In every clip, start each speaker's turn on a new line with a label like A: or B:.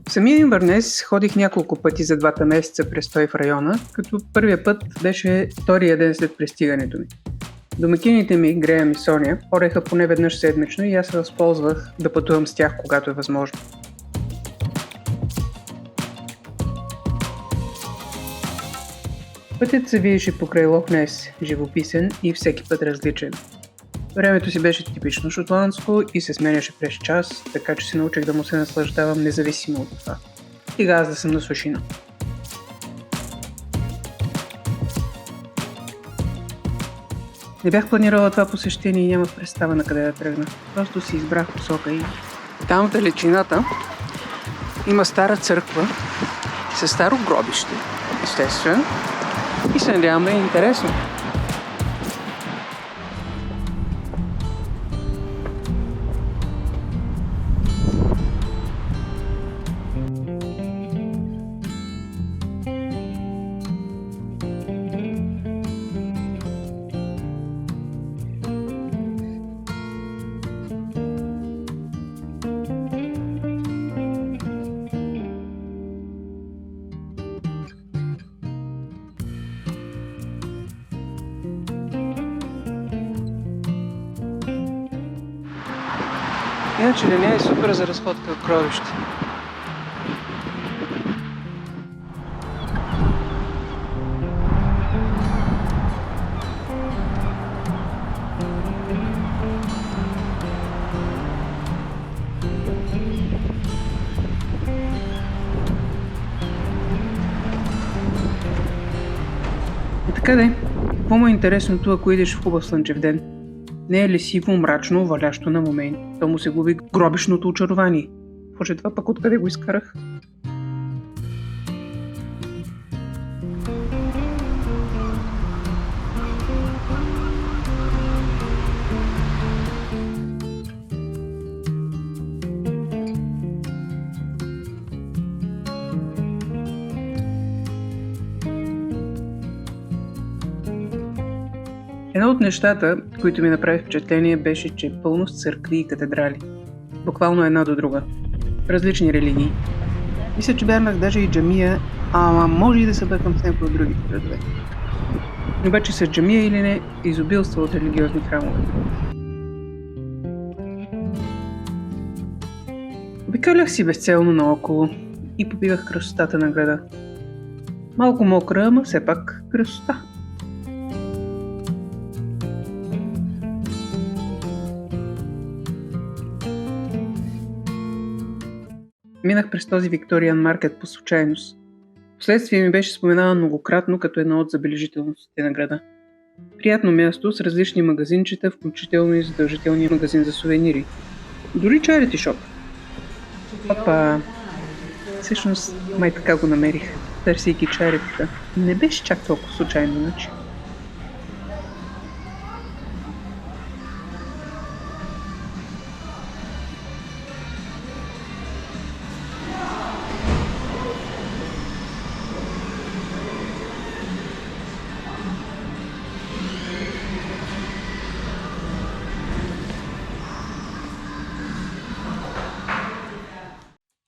A: В самия Инвърнес ходих няколко пъти за 2 месеца престой в района, като първия път беше втория ден след пристигането ми. Домакините ми, Греъм и Соня, ходеха поне веднъж седмично и аз се възползвах да пътувам с тях, когато е възможно. Пътят се виеше покрай Лох Нес, живописен и всеки път различен. Времето си беше типично шотландско и се сменяше през час, така че се научих да му се наслаждавам независимо от това. Стига аз да съм на сушина. Не бях планирала това посещение и нямах представа на къде да тръгна. Просто си избрах посока и там в далечината има стара църква със старо гробище, естествено, и се надявам да е интересно. Иначе не е супер за разходка в гробище. И така де, какво му е интересното, ако идеш в хубав слънчев ден? Не е ли сиво, мрачно, валящо на моменти? То му се губи гробишното очарование. Боже, това пък откъде го изкарах? Едно от нещата, които ми направи впечатление, беше, че е пълно с църкви и катедрали. Буквално една до друга. Различни религии. Мисля, че бях даже и джамия, ама може и да се бъркам с някои от другите градове. Обаче с джамия или не, изобилства от религиозни храмове. Обикалях си безцелно наоколо и попивах красотата на града. Малко мокра, ама все пак красота. Минах през този Викториан маркет по случайност. Вследствие ми беше споменаван многократно като една от забележителностите на града. Приятно място с различни магазинчета, включително и задължителния магазин за сувенири. Дори чарити шоп. Опа, всъщност май така го намерих, търсейки чаритата. Не беше чак толкова случайно, значи.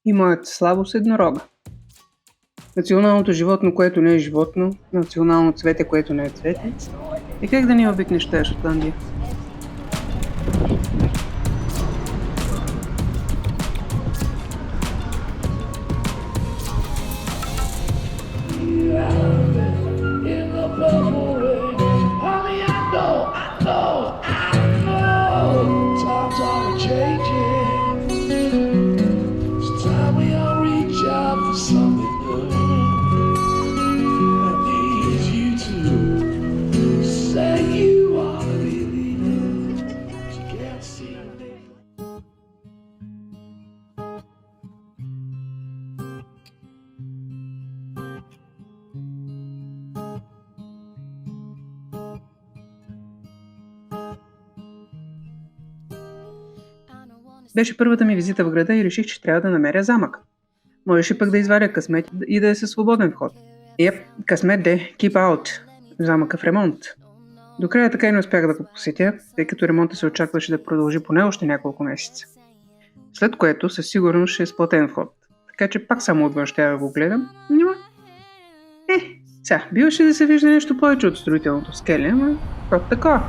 A: И моята слабост е еднорога. Националното животно, което не е животно, национално цвете, което не е цвете. И как да не обикнеш тази Шотландия? Беше първата ми визита в града и реших, че трябва да намеря замък. Можеше пък да извадя късмет и да е със свободен вход. Късмет де, keep out. Замъка в ремонт. До края така и не успях да го посетя, тъй като ремонта се очакваше да продължи поне още няколко месеца. След което със сигурност ще е сплатен вход. така че пак само отвън ще я го гледам. Нима. Сега, биваше да се вижда нещо повече от строителното скеле, ама просто така.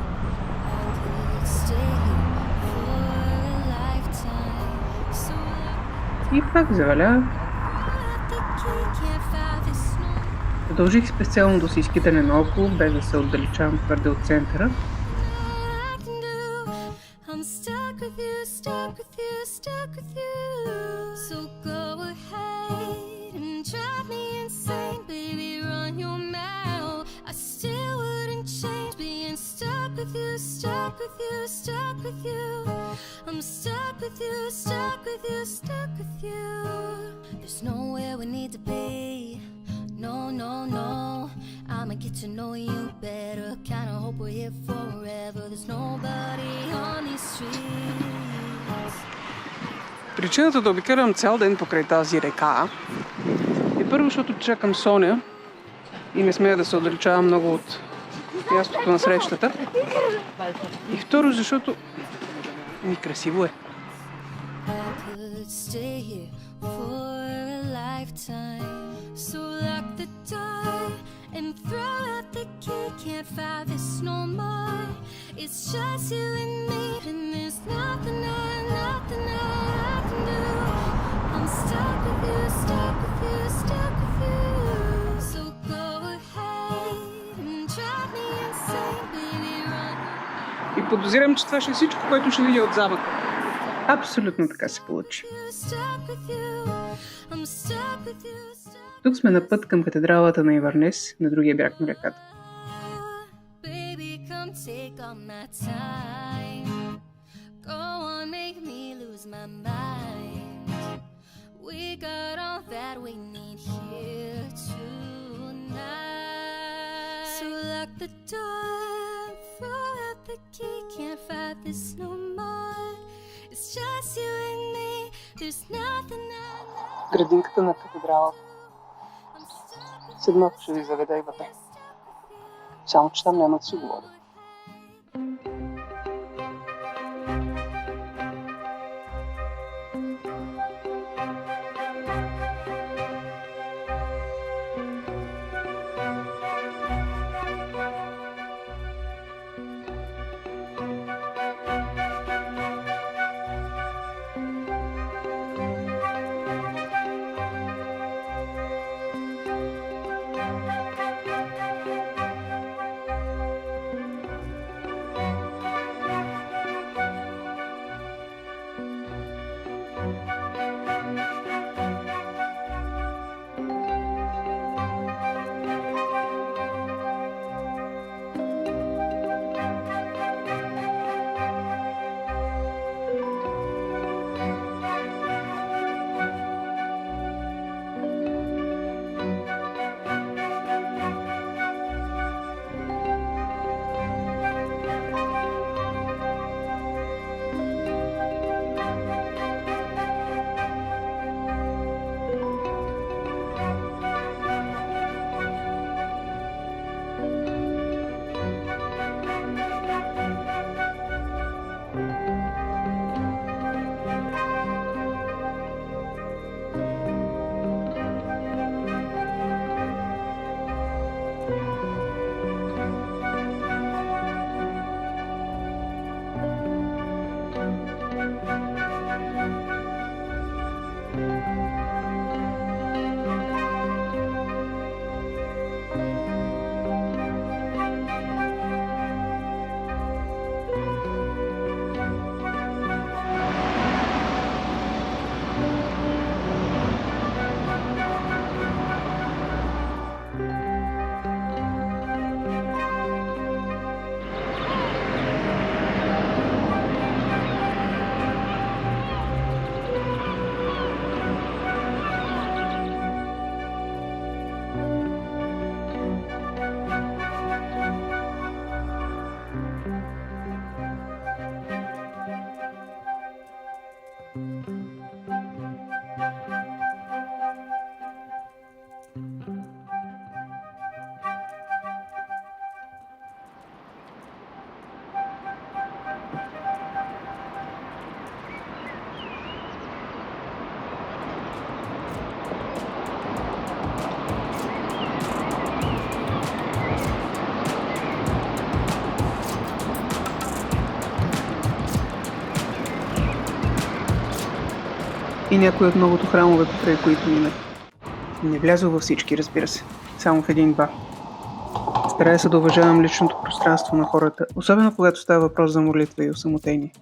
A: И пак заваля. Продължих специалното си изкитане наоколо, без да се отдалечавам твърде от центъра.
B: There's nowhere we need to be. No, no, no. I'ma get to know you better. Kinda hope we're here forever. There's nobody on these streets.
A: Причината да обикалям цял ден покрай тази река е първо, защото чакам Соня и не смея да се отдалечавам много от мястото на срещата. И второ, защото красиво е.
B: Could stay here for a lifetime. So lock the door and throw out the key. Can't fight this no more. It's just you and me, and there's nothing I can do. I'm stuck with you, stuck with you, stuck with you. So go ahead and drive me insane, baby, run.
A: И подозирам, че това ще е всичко, което ще видя от замъка. Абсолютно така се получи. Тук сме на път към катедралата на Ивърнес, на другия бряг на реката. Градинката на катедралата. След малко ще ви заведа и вътре. Само че там няма да си говоря. и някои от многото храмове, покрай които минах. Не влязох във всички, разбира се. Само в един-два. Старая се да уважавам личното пространство на хората, особено когато става въпрос за молитва и осамотение.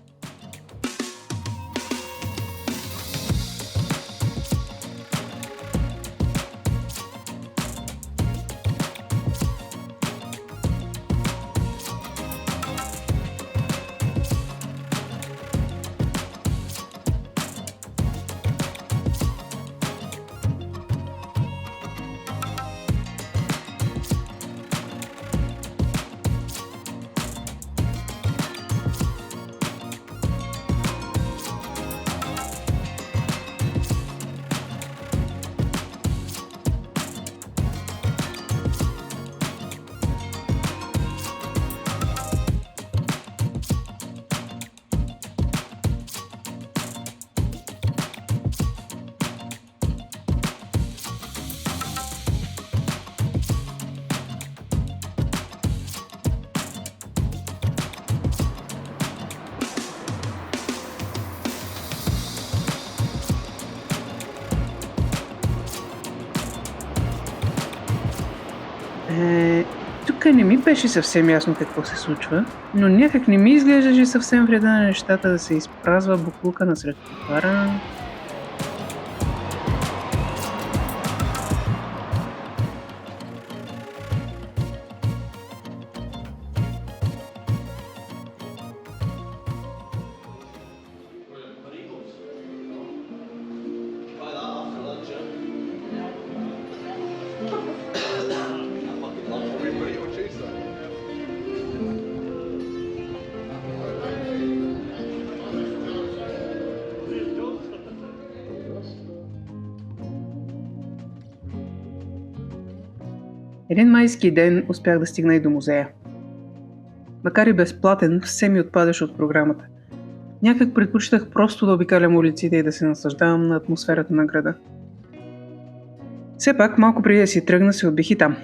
A: Тук не ми беше съвсем ясно какво се случва, но някак не ми изглеждаше съвсем вреда на нещата да се изпразва буклука насред тротуара. Един майски ден успях да стигна и до музея. Макар и безплатен, все ми отпадаше от програмата. Някак предпочитах просто да обикалям улиците и да се наслаждавам на атмосферата на града. Все пак, малко преди да си тръгна, се отбих и там.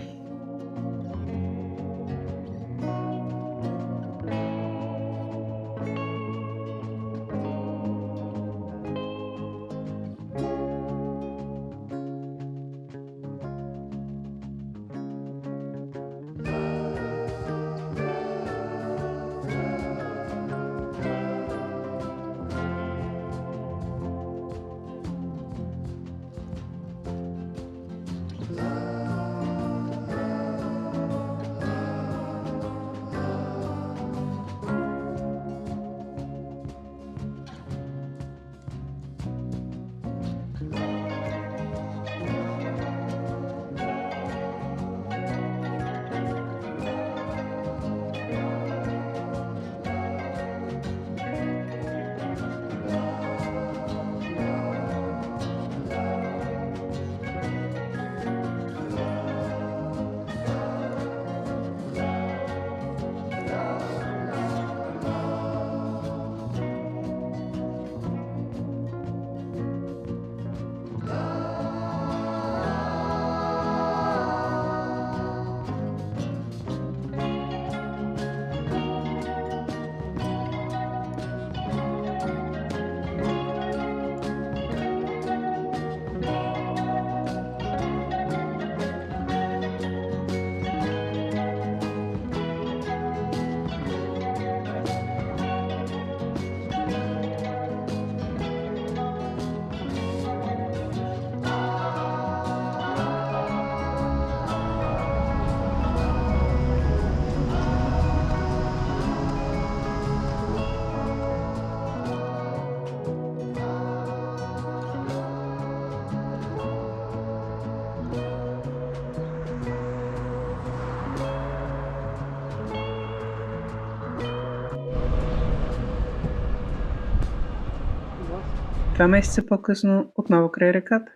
A: Два месеца по-късно отново край реката.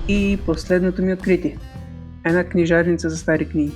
A: И последното ми откритие. Една книжарница за стари книги.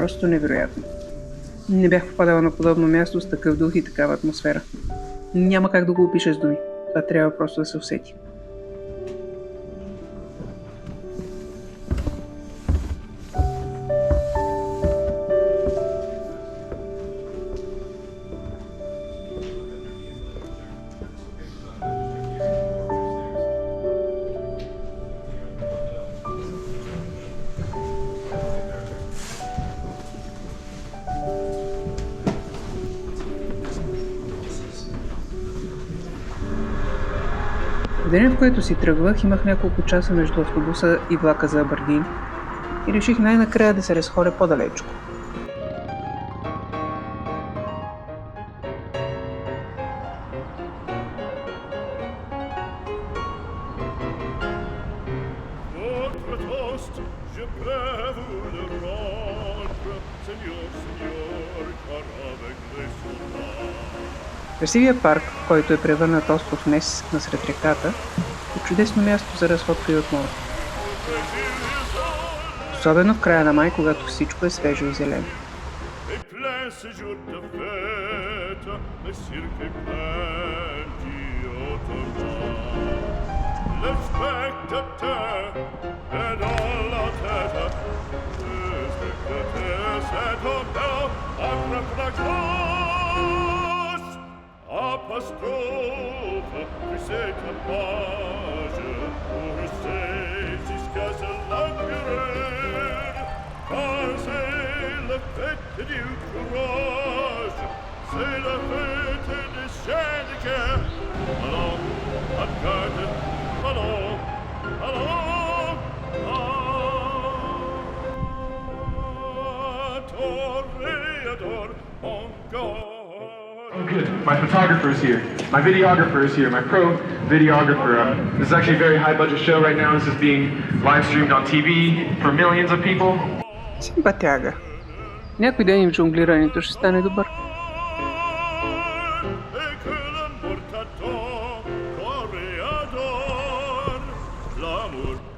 A: просто невероятно. Не бях попадала на подобно място с такъв дух и такава атмосфера. Няма как да го опиша с думи. Това трябва просто да се усети. В деня, в който си тръгвах, имах няколко часа между автобуса и влака за Абърдин и реших най-накрая да се разходя по-далечко.
C: Votre toast, je peux vous le rendre, Seigneur, Seigneur, car avec les soldats.
A: Красивия парк, който е превърнат остров Нес насред реката, е чудесно място за разходка и отмор. Особено в края на май, когато всичко е свежо и зелено.
C: Et plein ce jour de fête, le cirque est plein d'automate. Le spectateur est dans la tête, le spectateur s'est tombé à la cloche. Apostrophe, puis c'est un page, pour rester jusqu'à ce l'empire, car c'est la fête du courage, c'est la fête des chiens de guerre. Allons, à garde, allons, allons, toréador, en garde.
D: Oh, good. My photographer is here. My videographer is here. My pro videographer. This is actually a very high-budget show right now. This is being live-streamed on TV for millions of people.
A: Симпатяга. Някой ден и в жонглирането ще стане добър.
C: Et que l'amour t'attend, toréador,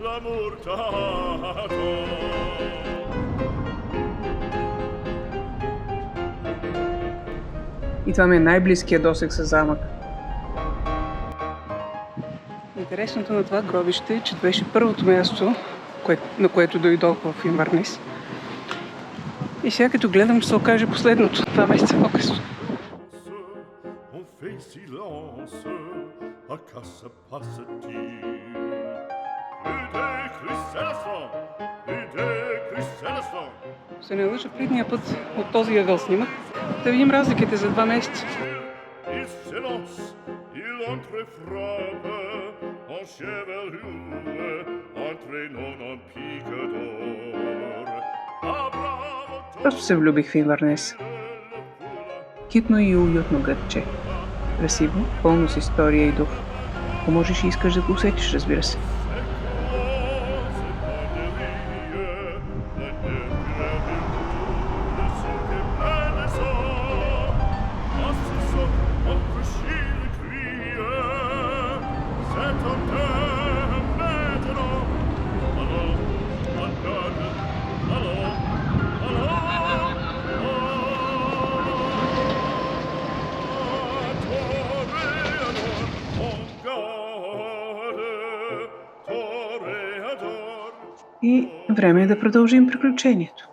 C: l'amour t'attend.
A: И това ми е най-близкият досег с замък. Интересното на това гробище е, че беше първото място, на което дойдох в Инвърнес. И сега като гледам, ще се окаже последното, 2 месеца по-късно.
C: On fait silence, à quoi se passe-t-il?
A: Се не лъжа, предния път от този ъгъл снимах. Да видим разликите за 2 месеца.
C: Il s'élance, il entrefrappe, en chevelure, entraînant en pique d'or. Ah, bravo,
A: Просто се влюбих в Инвърнес. Китно и уютно градче. Красиво, пълно с история и дух. Ако можеш и искаш да го усетиш, разбира се. И време е да продължим приключението.